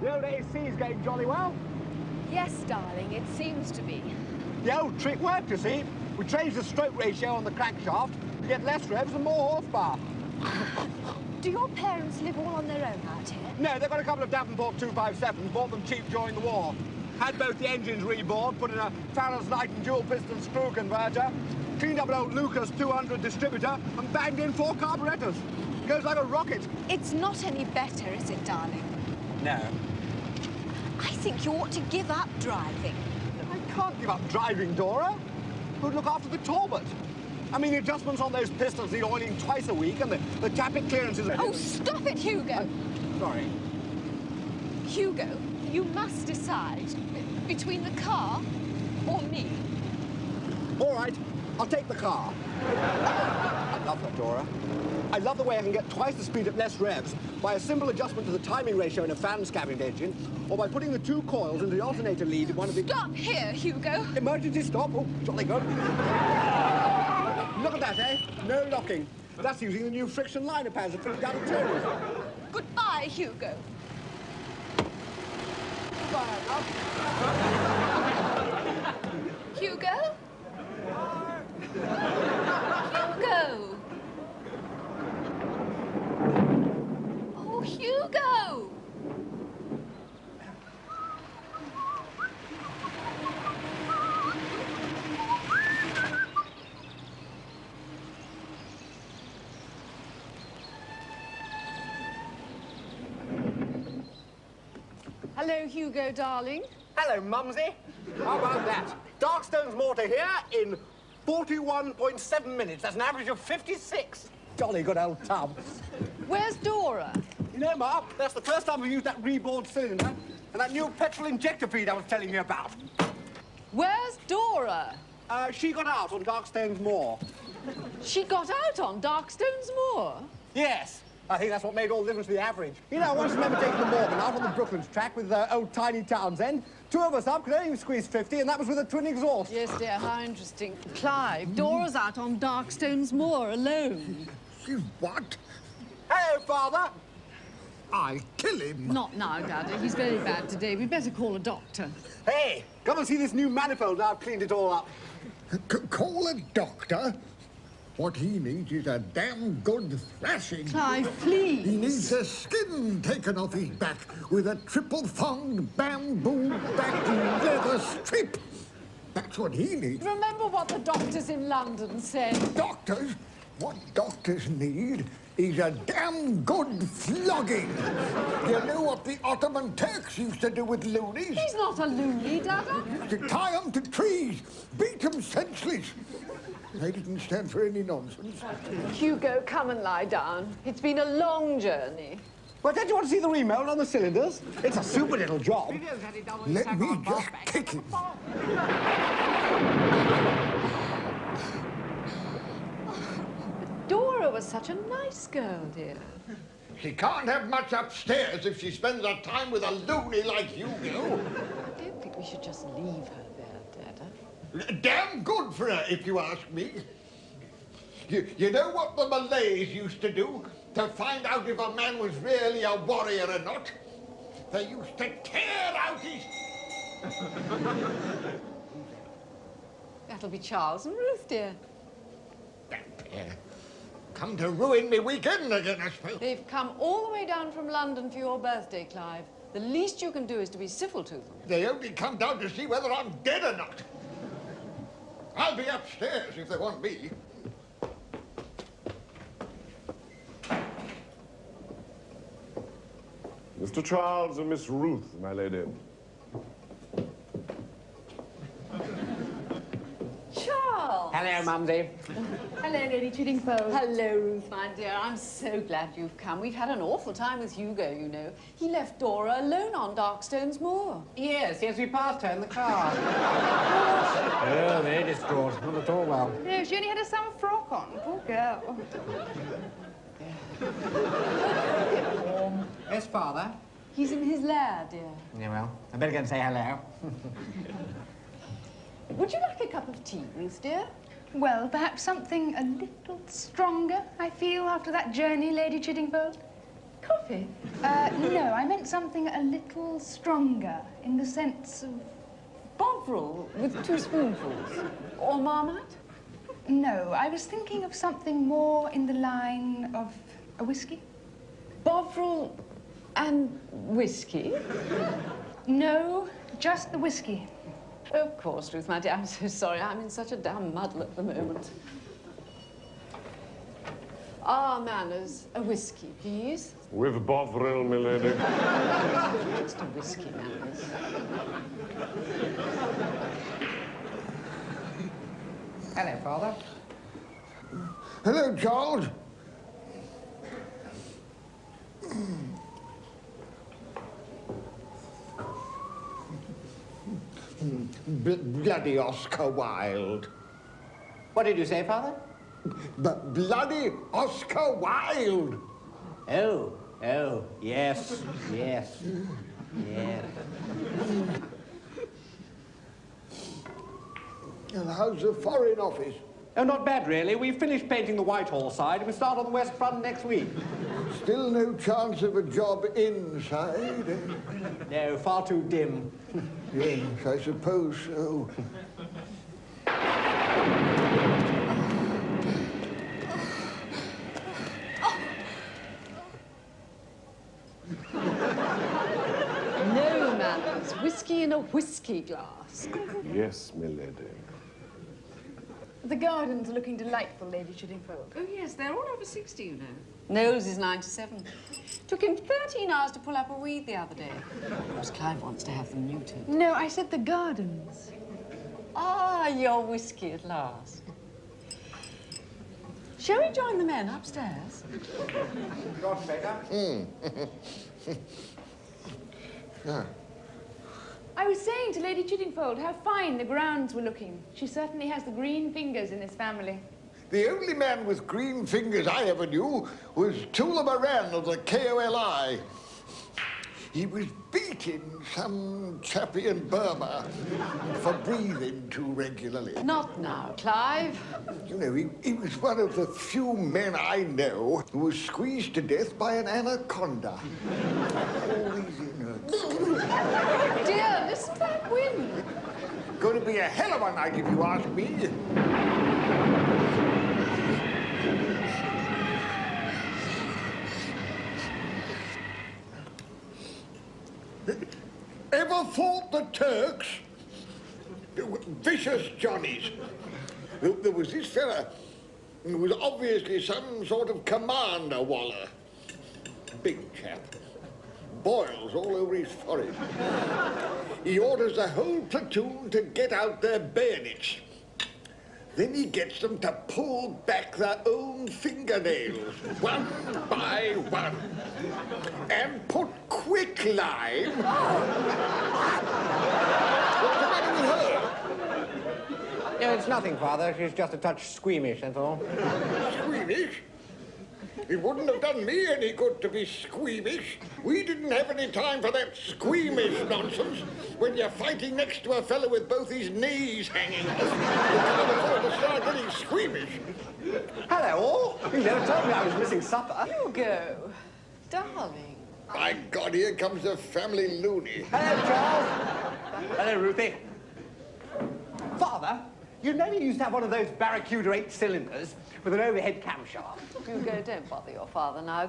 The old AC's going jolly well. Yes, darling, it seems to be. The old trick worked, you see. We changed the stroke ratio on the crankshaft to get less revs and more horsepower. Do your parents live all on their own out here? No, they've got a couple of Davenport 257s, bought them cheap during the war. Had both the engines rebored, put in a Farrell's Knight and dual piston screw converter, cleaned up an old Lucas 200 distributor, and banged in 4 carburetors. Goes like a rocket. It's not any better, is it, darling? No. I think you ought to give up driving. I can't give up driving, Dora. Who'd look after the Talbot? I mean, the adjustments on those pistons need oiling twice a week, and the tappet clearances... Oh, stop it, Hugo! Sorry. Hugo, you must decide between the car or me. All right, I'll take the car. I love that, Dora. I love the way I can get twice the speed at less revs by a simple adjustment to the timing ratio in a fan-scavenged engine, or by putting the 2 coils into the alternator lead in one of the... Stop here, Hugo! Emergency stop. Oh, jolly good. Look at that, eh? No locking. That's using the new friction liner pads that fit down the turtles. Goodbye, Hugo. Goodbye, love. Hugo? Hugo! Oh, Hugo! Hello, Hugo, darling. Hello, Mumsy. How about that? Darkstone's Moor here in 41.7 minutes. That's an average of 56. Jolly good old tub. Where's Dora? You know, Ma, that's the first time we've used that rebored cylinder and that new petrol injector feed I was telling you about. Where's Dora? She got out on Darkstone's Moor. She got out on Darkstone's Moor? Yes. I think that's what made all the difference to the average. You know, I once remember taking the Morgan out on the Brooklands track with old Tiny Townsend. 2 of us up, could only squeeze 50, and that was with a twin exhaust. Yes, dear, how interesting. Clive, Dora's out on Darkstone's Moor alone. She's what? Hello, Father. I'll kill him. Not now, Daddy. He's very bad today. We'd better call a doctor. Hey, come and see this new manifold. Now I've cleaned it all up. Call a doctor? What he needs is a damn good thrashing. Clive, please. He needs the skin taken off his back with a triple-thonged bamboo back leather strip. That's what he needs. Remember what the doctors in London said. Doctors? What doctors need is a damn good flogging. You know what the Ottoman Turks used to do with loonies? He's not a loony, Dada. To tie them to trees, beat them senseless. They didn't stand for any nonsense. Hugo, come and lie down. It's been a long journey. Well, don't you want to see the remold on the cylinders? It's a super little job. Let me just kick him. Dora was such a nice girl, dear. She can't have much upstairs if she spends her time with a loony like Hugo. I don't think we should just leave her there, Dada. Damn good for her, if you ask me. You know what the Malays used to do to find out if a man was really a warrior or not? They used to tear out his... That'll be Charles and Ruth, dear. Damn pair. Come to ruin me weekend again, I suppose. They've come all the way down from London for your birthday, Clive. The least you can do is to be civil to them. They only come down to see whether I'm dead or not. I'll be upstairs if they want me. Mr. Charles and Miss Ruth, my lady. Charles! Hello, Mumsy. Hello, Lady Chiddingfold. Hello, Ruth, my dear. I'm so glad you've come. We've had an awful time with Hugo, you know. He left Dora alone on Darkstone's Moor. Yes, we passed her in the car. Oh, very distraught. Not at all well. No, she only had a summer frock on. Poor girl. Yes, Father? He's in his lair, dear. Yeah, well, I better go and say hello. Would you like a cup of tea, Ruth, dear? Well, perhaps something a little stronger, I feel, after that journey, Lady Chiddingfold. Coffee? No, I meant something a little stronger, in the sense of... Bovril with 2 spoonfuls. Or Marmite? No, I was thinking of something more in the line of a whiskey. Bovril and whiskey? No, just the whiskey. Of course, Ruth, my dear. I'm so sorry. I'm in such a damn muddle at the moment. Manners, a whiskey, please. With Bovril, milady. Just a whiskey, Manners. Hello, Father. Hello, Charles. Bloody Oscar Wilde. What did you say, Father? Bloody Oscar Wilde. Oh, yes, yes, yes. And how's the Foreign Office? Oh, not bad, really. We've finished painting the Whitehall side, and we start on the West Front next week. Still no chance of a job inside, eh? No, far too dim. Yes, I suppose so. No, Manners. Whiskey in a whiskey glass. Yes, milady. The gardens are looking delightful, Lady Chiddingfold. Oh, yes, they're all over 60, you know. Knowles is 97. Took him 13 hours to pull up a weed the other day. Of course, Clive wants to have them neutered. No, I said the gardens. Your whiskey at last. Shall we join the men upstairs? George Baker? Yeah. I was saying to Lady Chiddingfold how fine the grounds were looking. She certainly has the green fingers in this family. The only man with green fingers I ever knew was Tula Moran of the KOLI. He was beating some chappie in Burma for breathing too regularly. Not now, Clive. You know, he was one of the few men I know who was squeezed to death by an anaconda. All these innards. Dear, listen to that wind. Going to be a hell of a night if you ask me. Ever thought the Turks? Vicious Johnnies. There was this fella who was obviously some sort of commander waller. Big chap. Boils all over his forehead. He orders the whole platoon to get out their bayonets. Then he gets them to pull back their own fingernails, one by one, and put quicklime. What's the matter with her? No, it's nothing, Father. She's just a touch squeamish, that's all. Squeamish? It wouldn't have done me any good to be squeamish. We didn't have any time for that squeamish nonsense when you're fighting next to a fellow with both his knees hanging off. You can't afford to start getting squeamish. Hello, all. You never told me I was missing supper. Hugo, darling. My God, here comes the family loony. Hello, Charles. Hello, Ruthie. Father, you know you used to have one of those Barracuda 8-cylinders with an overhead camshaft. Hugo, don't bother your father now.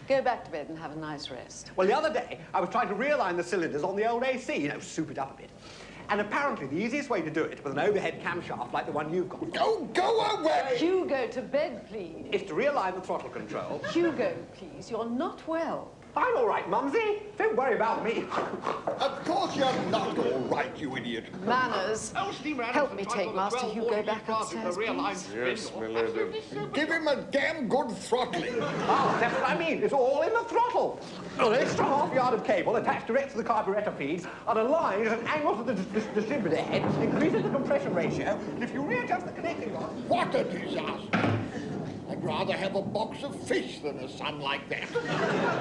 Go back to bed and have a nice rest. Well, the other day, I was trying to realign the cylinders on the old AC, you know, soup it up a bit. And apparently the easiest way to do it with an overhead camshaft like the one you've got... Oh, go away! Hugo, to bed, please. ...is to realign the throttle control. Hugo, please, you're not well. I'm all right, Mumsy. Don't worry about me. Of course you're not all right, you idiot. Manners. Help me take Master Hugo back upstairs, please. Yes, milady. Give him a damn good throttling. Oh, that's what I mean. It's all in the throttle. An extra half-yard of cable attached direct to the carburetor feeds and aligned at an angle to the distributor head increases the compression ratio, and if you readjust the connecting rod... What a disaster. I'd rather have a box of fish than a son like that.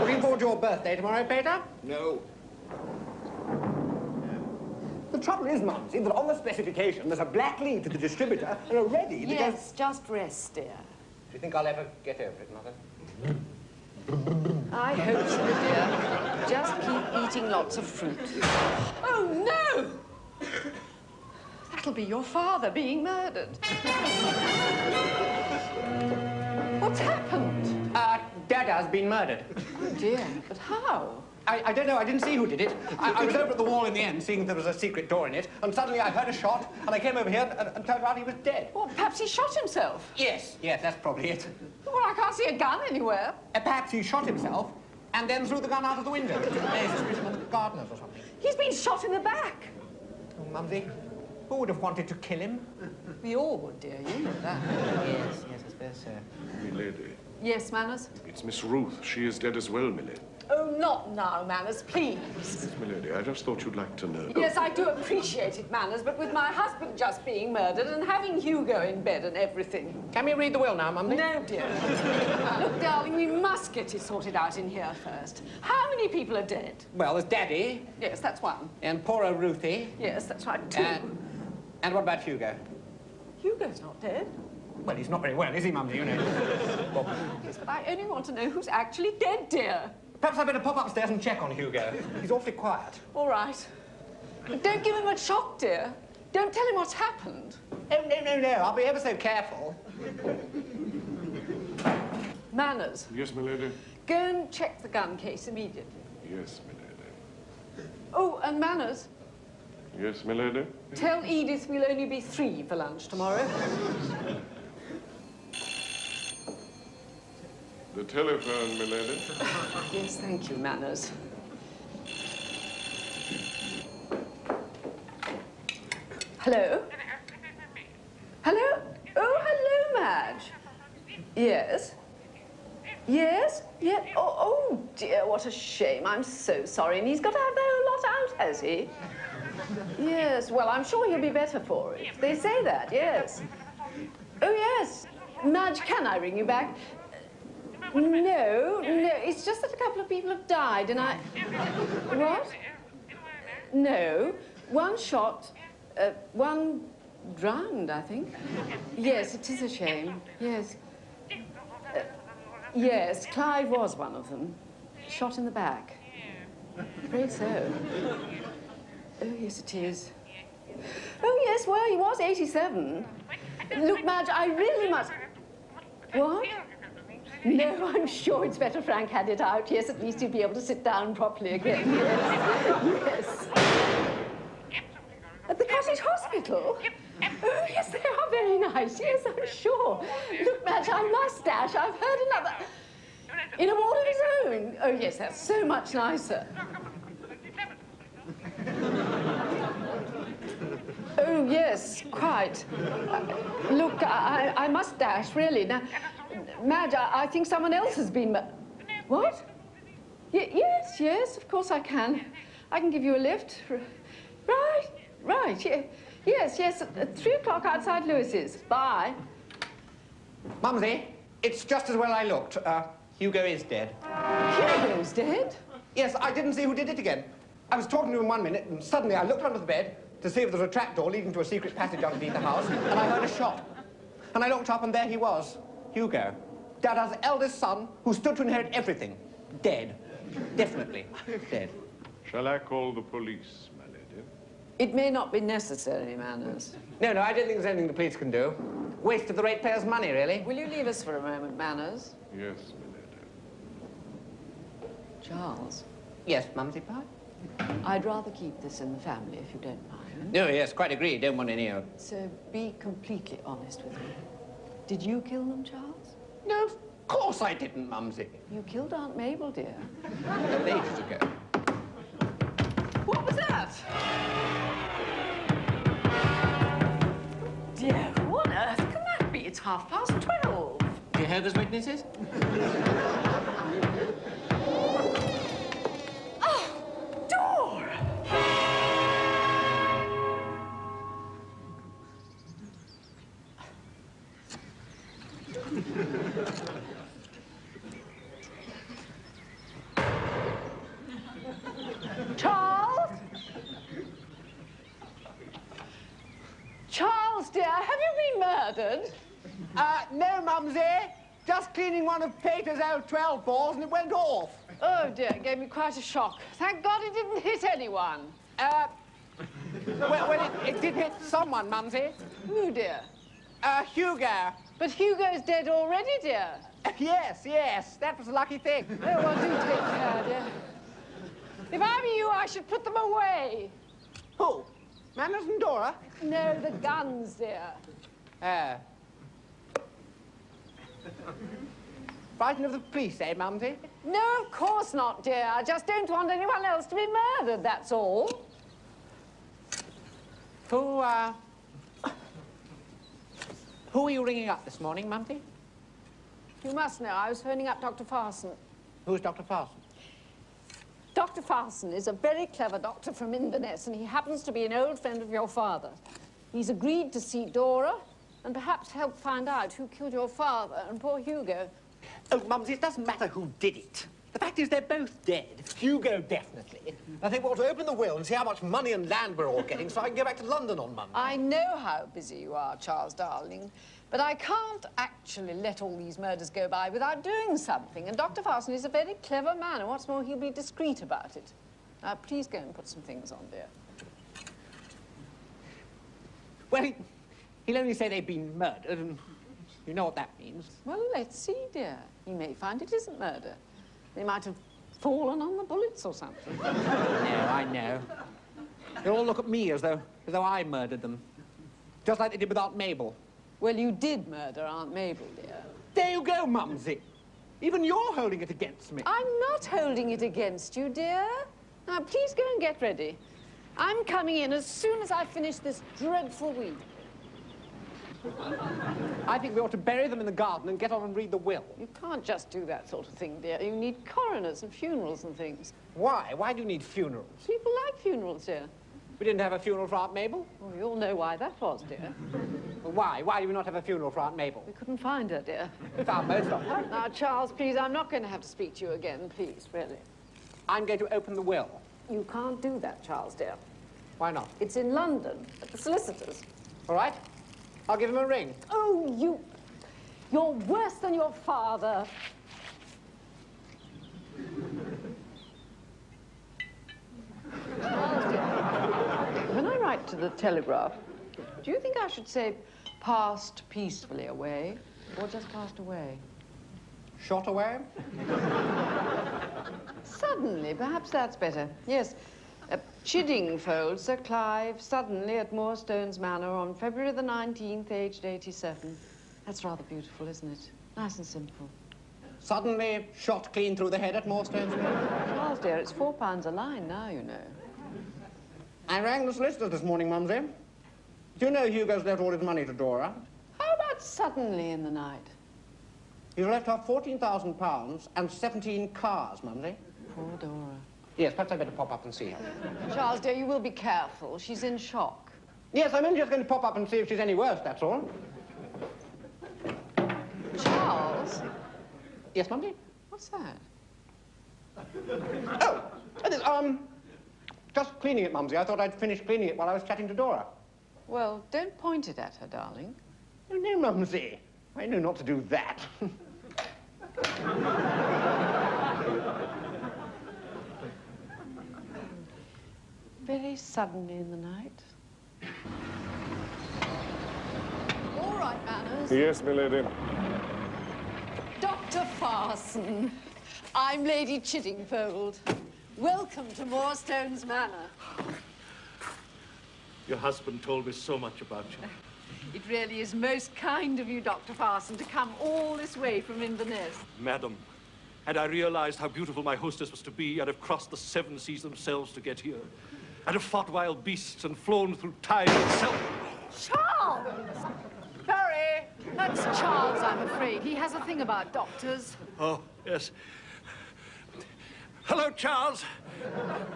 Looking forward to your birthday tomorrow, Peter? No. The trouble is, Mumsy, that on the specification there's a black lead to the distributor and a red lead that Yes, just rest, dear. Do you think I'll ever get over it, Mother? I hope so, dear. Just keep eating lots of fruit. Oh, no! That'll be your father being murdered. What's happened? Dada's been murdered. Oh, dear. But how? I don't know, I didn't see who did it. I was over at the wall in the end, seeing there was a secret door in it, and suddenly I heard a shot, and I came over here and turned around he was dead. Well, perhaps he shot himself. Yes, that's probably it. Well, I can't see a gun anywhere. Perhaps he shot himself, and then threw the gun out of the window. There's suspicion of the gardeners or something. He's been shot in the back. Oh, Mumsy, who would have wanted to kill him? We all would, dear. You know that. Yes, I suppose so. Milady, Yes, Manners? it's Miss Ruth. She is dead as well, Milady. Oh, not now, Manners, please. Yes, Milady, I just thought you'd like to know. Yes, I do appreciate it, Manners, but with my husband just being murdered and having Hugo in bed and everything. Can we read the will now, Mumsy? No, dear. Look, darling, we must get it sorted out in here first. How many people are dead? Well, there's Daddy, Yes, that's one. and poor old Ruthie. Yes, that's right, two. And what about Hugo? Hugo's not dead. Well, he's not very well, is he, Mumsy, you know? Well, Yes, but I only want to know who's actually dead, dear. perhaps I'd better pop upstairs and check on Hugo. He's awfully quiet. All right. But don't give him a shock, dear. Don't tell him what's happened. Oh, no. I'll be ever so careful. Manners, Yes, Milady? go and check the gun case immediately. Yes, Milady. Oh, and Manners, Yes, Milady? tell Edith we'll only be 3 for lunch tomorrow. The telephone, Milady. Yes, thank you, Manners. Hello? Hello? Oh, hello, Madge. Yes? Yes? Yeah. Oh, dear, what a shame. I'm so sorry. And he's got to have the whole lot out, has he? Yes, well, I'm sure he'll be better for it. They say that, yes. Oh, yes. Madge, can I ring you back? No, it's just that a couple of people have died and I... What? No, one shot, one drowned, I think. Yes, it is a shame, yes. Yes, Clive was one of them. Shot in the back. Afraid so. Oh, yes, it is. Oh, yes, well, he was 87. Look, Madge, I really must... What? No, I'm sure it's better Frank had it out. Yes, at least he'd be able to sit down properly again. Yes. At the cottage hospital? Oh, yes, they are very nice. Yes, I'm sure. Look, Madge, I must dash. I've heard another... In a ward of his own. Oh, yes, that's so much nicer. Oh, yes, quite. Look, I must dash, really. Now, Madge, I think someone else has been... What? Yes, of course I can. I can give you a lift. Right, yes, at 3 o'clock outside Lewis's. Bye. Mumsy, it's just as well I looked. Hugo is dead. Hugo's dead? Yes, I didn't see who did it again. I was talking to him 1 minute, and suddenly I looked under the bed to see if there was a trapdoor leading to a secret passage underneath the house, and I heard a shot. And I looked up, and there he was, Hugo, Dada's eldest son, who stood to inherit everything. Dead. Definitely dead. Shall I call the police, my lady? It may not be necessary, Manners. No, I don't think there's anything the police can do. Waste of the ratepayers' money, really. Will you leave us for a moment, Manners? Yes, my lady. Charles, Yes, Mumsy Pie? I'd rather keep this in the family, if you don't mind. No, yes, quite agree. Don't want any... So be completely honest with me. Did you kill them, Charles? No, of course I didn't, Mumsy. You killed Aunt Mabel, dear. Ages ago. What was that? Dear, what on earth can that be? It's 12:30. Jehovah's Witnesses? Dora! Charles? Charles, dear, have you been murdered? No, Mumsy. just cleaning one of Peter's old 12 balls and it went off. Oh, dear, it gave me quite a shock. Thank God it didn't hit anyone. Well, it did hit someone, Mumsy. Who, dear? Hugo. But Hugo's dead already, dear. Yes, that was a lucky thing. Oh, well, do take care, dear. If I were you, I should put them away. Who? Manners and Dora? No, the guns, dear. Frightened of the police, eh, Mumsy? No, of course not, dear. I just don't want anyone else to be murdered, that's all. Who are you ringing up this morning, Mumsy? You must know, I was phoning up Dr. Farson. Who's Dr. Farson? Dr. Farson is a very clever doctor from Inverness, and he happens to be an old friend of your father. He's agreed to see Dora and perhaps help find out who killed your father and poor Hugo. Oh, Mumsy, it doesn't matter who did it. The fact is they're both dead. Hugo, definitely. I think we ought to open the will and see how much money and land we're all getting so I can go back to London on Monday. I know how busy you are, Charles, darling, but I can't actually let all these murders go by without doing something, and Dr. Farson is a very clever man, and what's more, he'll be discreet about it. Now, please go and put some things on, dear. Well, he'll only say they've been murdered, and you know what that means. Well, let's see, dear. He may find it isn't murder. They might have fallen on the bullets or something. No, I know. They'll all look at me as though I murdered them. Just like they did with Aunt Mabel. Well, you did murder Aunt Mabel, dear. There you go, Mumsy. Even you're holding it against me. I'm not holding it against you, dear. Now, please go and get ready. I'm coming in as soon as I finish this dreadful week. I think we ought to bury them in the garden and get on and read the will. You can't just do that sort of thing, dear. You need coroners and funerals and things. Why? Why do you need funerals? People like funerals, dear. We didn't have a funeral for Aunt Mabel. Well, you all know why that was, dear. Well, why? Why do we not have a funeral for Aunt Mabel? We couldn't find her, dear. We found most of them. Now, Charles, please, I'm not going to have to speak to you again, please, really. I'm going to open the will. You can't do that, Charles, dear. Why not? It's in London, at the solicitor's. All right. I'll give him a ring. Oh, you're worse than your father. Charles, dear, when I write to the Telegraph, do you think I should say passed peacefully away or just passed away? Shot away? Suddenly, perhaps that's better. Yes. Chiddingfold, Sir Clive, suddenly at Moorstones Manor on February the 19th, aged 87. That's rather beautiful, isn't it? Nice and simple. Suddenly shot clean through the head at Moorstones Manor? Charles, dear, it's £4 a line now, you know. I rang the solicitors this morning, Mumsy. Do you know Hugo's left all his money to Dora? How about suddenly in the night? He's left her £14,000 and 17 cars, Mumsy. Poor Dora. Yes, perhaps I'd better pop up and see her. Charles, dear, you will be careful. She's in shock. Yes, I'm only just going to pop up and see if she's any worse, that's all. Charles? Yes, Mumsy? What's that? Oh, just cleaning it, Mumsy. I thought I'd finish cleaning it while I was chatting to Dora. Well, don't point it at her, darling. Oh, no, Mumsy. I know not to do that. Very suddenly in the night. All right, Manners. Yes, milady. Dr. Farson, I'm Lady Chiddingfold. Welcome to Moorstones Manor. Your husband told me so much about you. It really is most kind of you, Dr. Farson, to come all this way from Inverness. Madam, had I realized how beautiful my hostess was to be, I'd have crossed the 7 seas themselves to get here. I'd have fought wild beasts and flown through time itself. Charles! Sorry. That's Charles, I'm afraid. He has a thing about doctors. Oh, yes. Hello, Charles.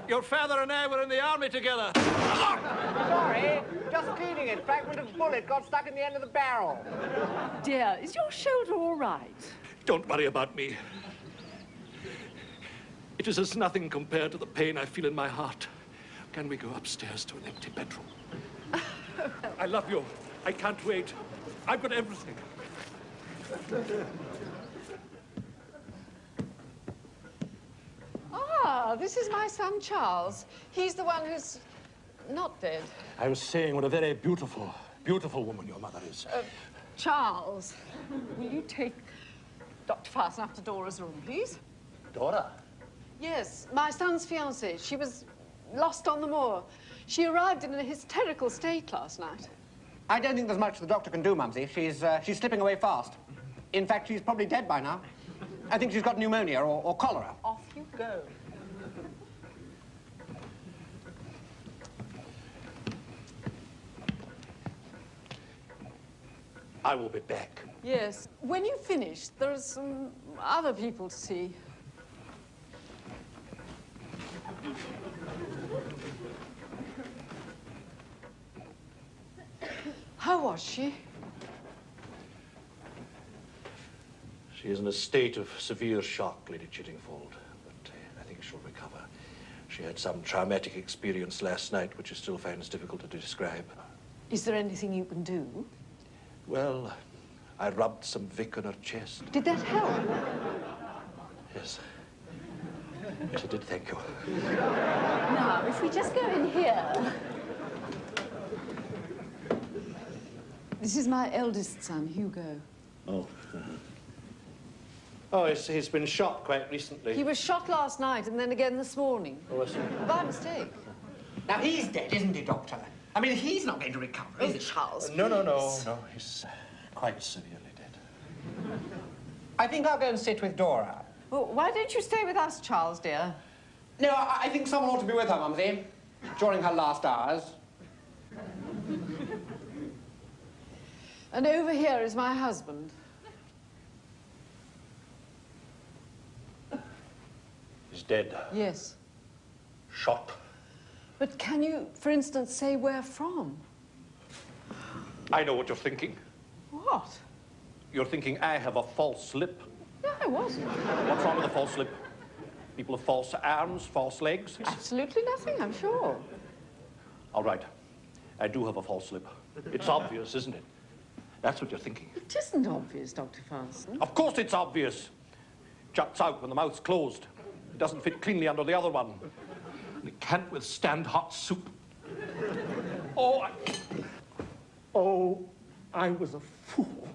Your father and I were in the army together. Sorry. Just cleaning it. Fragment of bullet got stuck in the end of the barrel. Dear, is your shoulder all right? Don't worry about me. It is as nothing compared to the pain I feel in my heart. Can we go upstairs to an empty bedroom? I love you. I can't wait. I've got everything. this is my son, Charles. He's the one who's not dead. I was saying what a very beautiful, beautiful woman your mother is. Charles, will you take Dr. Farson up to Dora's room, please? Dora? Yes, my son's fiancée. She was lost on the moor. She arrived in a hysterical state last night. I don't think there's much the doctor can do, Mumsy. She's slipping away fast. In fact, she's probably dead by now. I think she's got pneumonia or cholera. Off you go. I will be back. Yes. When you finish, there are some other people to see. How was she? She is in a state of severe shock, Lady Chiddingfold, but I think she'll recover. She had some traumatic experience last night, which she still finds difficult to describe. Is there anything you can do? Well, I rubbed some Vic on her chest. Did that help? Yes. Yes, it did, thank you. Now, if we just go in here. This is my eldest son, Hugo. Oh. Oh, he's been shot quite recently. He was shot last night and then again this morning. Oh, was he? By mistake. Now, he's dead, isn't he, Doctor? I mean, he's not going to recover, is he? Charles, No, he's quite severely dead. I think I'll go and sit with Dora. Well, why don't you stay with us, Charles, dear? No, I think someone ought to be with her, Mumsy, during her last hours. And over here is my husband. He's dead. Yes. Shot. But can you, for instance, say where from? I know what you're thinking. What? You're thinking I have a false lip. No, I wasn't. What's wrong with a false lip? People have false arms, false legs. Absolutely nothing, I'm sure. All right. I do have a false lip. It's obvious, isn't it? That's what you're thinking. It isn't obvious, Dr. Farson. Of course it's obvious. Juts out when the mouth's closed. It doesn't fit cleanly under the other one. And it can't withstand hot soup. Oh, I was a fool.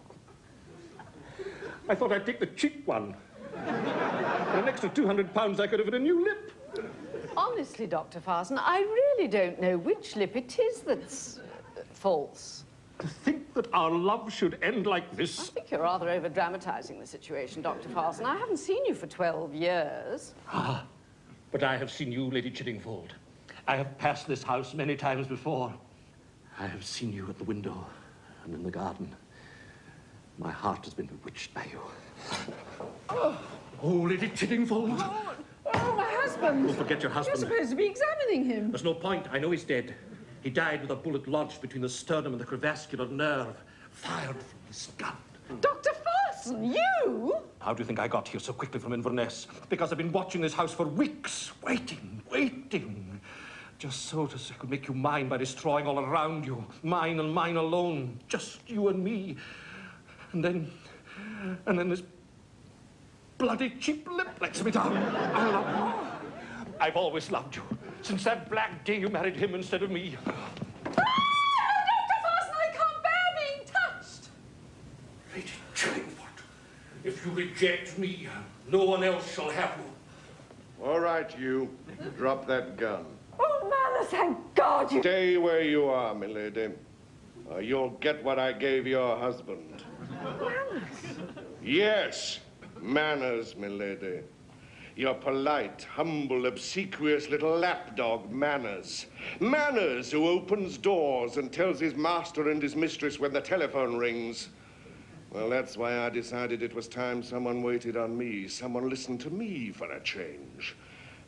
I thought I'd take the cheap one. For an extra £200, I could have had a new lip. Honestly, Dr. Farson, I really don't know which lip it is that's false. To think that our love should end like I this. think you're rather over-dramatizing the situation, Dr. Farson. I haven't seen you for 12 years. Ah, but I have seen you, Lady Chiddingfold. I have passed this house many times before. I have seen you at the window and in the garden. My heart has been bewitched by you. Oh, Lady Chiddingfold. Oh, my husband. Don't forget your husband. You're supposed to be examining him. There's no point. I know he's dead. He died with a bullet lodged between the sternum and the crevascular nerve, fired from his gun. Dr. Farson, you? How do you think I got here so quickly from Inverness? Because I've been watching this house for weeks, waiting. Just so I could make you mine by destroying all around you. Mine and mine alone. Just you and me. And then this bloody cheap lip lets me down. I love you. I've always loved you. Since that black day you married him instead of me. Ah, Dr. Farson, I can't bear being touched. Lady Chillingford, if you reject me, no one else shall have you. All right, you. Drop that gun. Oh, Manor, thank God you... Stay where you are, milady. You'll get what I gave your husband. Manners? Yes, manners, milady. Your polite, humble, obsequious little lapdog, Manners. Manners, who opens doors and tells his master and his mistress when the telephone rings. Well, that's why I decided it was time someone waited on me, someone listened to me for a change.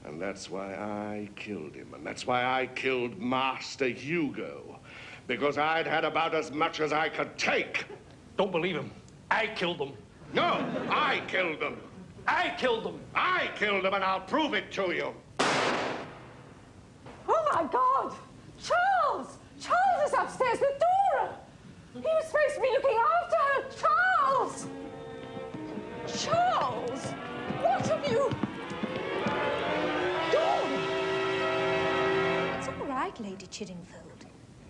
And that's why I killed him, and that's why I killed Master Hugo. Because I'd had about as much as I could take. Don't believe him. I killed them. No, I killed them. I killed them. I killed them, and I'll prove it to you. Oh, my God! Charles! Charles is upstairs with Dora! He was supposed to be looking after her! Charles! Charles! What have you... Dora! Lady Chiddingfold.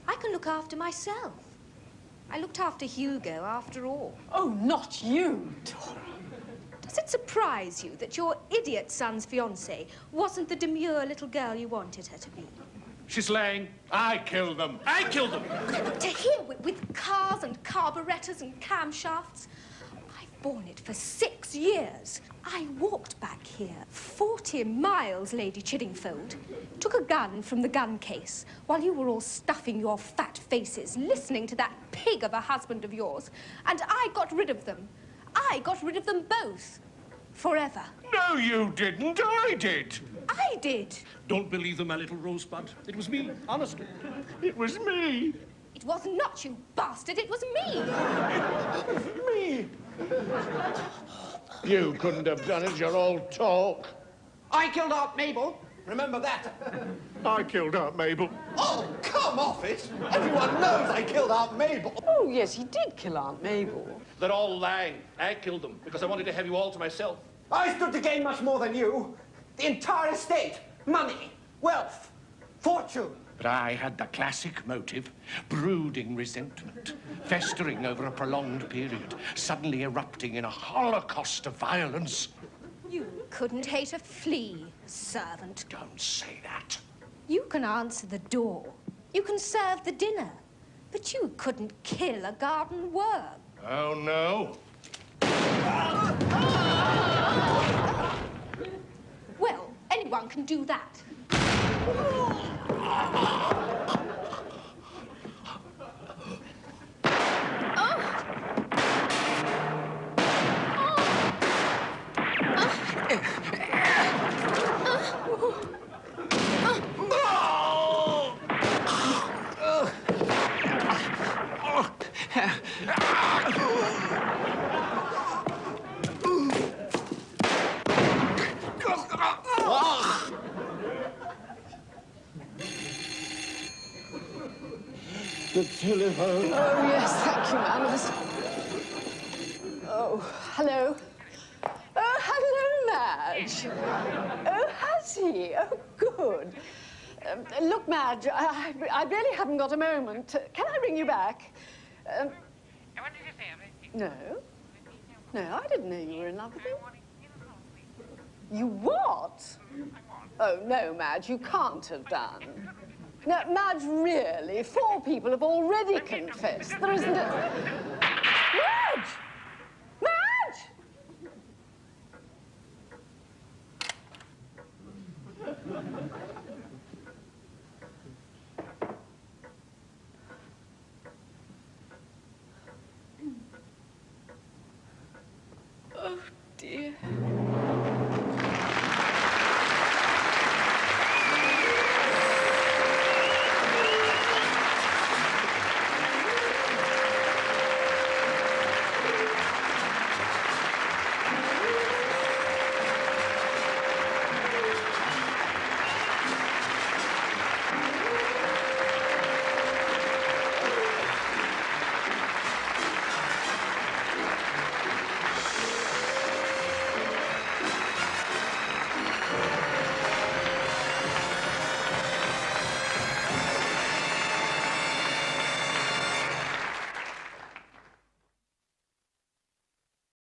I can look after myself. I looked after Hugo, after all. Oh, not you, Dora. Does it surprise you that your idiot son's fiancée wasn't the demure little girl you wanted her to be? She's lying. I killed them. I killed them. To here with cars and carburettors and camshafts. I've borne it for 6 years. I walked back here 40 miles, Lady Chiddingfold. Took a gun from the gun case while you were all stuffing your fat faces, listening to that pig of a husband of yours. And I got rid of them. I got rid of them both. Forever. No, you didn't. I did. I did. Don't believe them, my little rosebud. It was me, honestly. It was me. It was not you, bastard. It was me. Me. You couldn't have done it. You're all talk. I killed Aunt Mabel. Remember that? I killed Aunt Mabel. Oh, come off it! Everyone knows I killed Aunt Mabel. Oh, yes, he did kill Aunt Mabel. They're all lying. I killed them because I wanted to have you all to myself. I stood to gain much more than you. The entire estate, money, wealth, fortune. But I had the classic motive, brooding resentment, festering over a prolonged period, suddenly erupting in a holocaust of violence. You couldn't hate a flea, servant. Don't say that. You can answer the door. You can serve the dinner. But you couldn't kill a garden worm. Oh, no. Well, anyone can do that. The telephone. Oh, yes, thank you, Manners. Oh, hello. Oh, hello, Madge. Oh, has he? Oh, good. Look, Madge, I really haven't got a moment. Can I ring you back? No. No, I didn't know you were in love with him. You what? Oh, no, Madge, you can't have done. Now, Madge, really, 4 people have already confessed. There isn't a...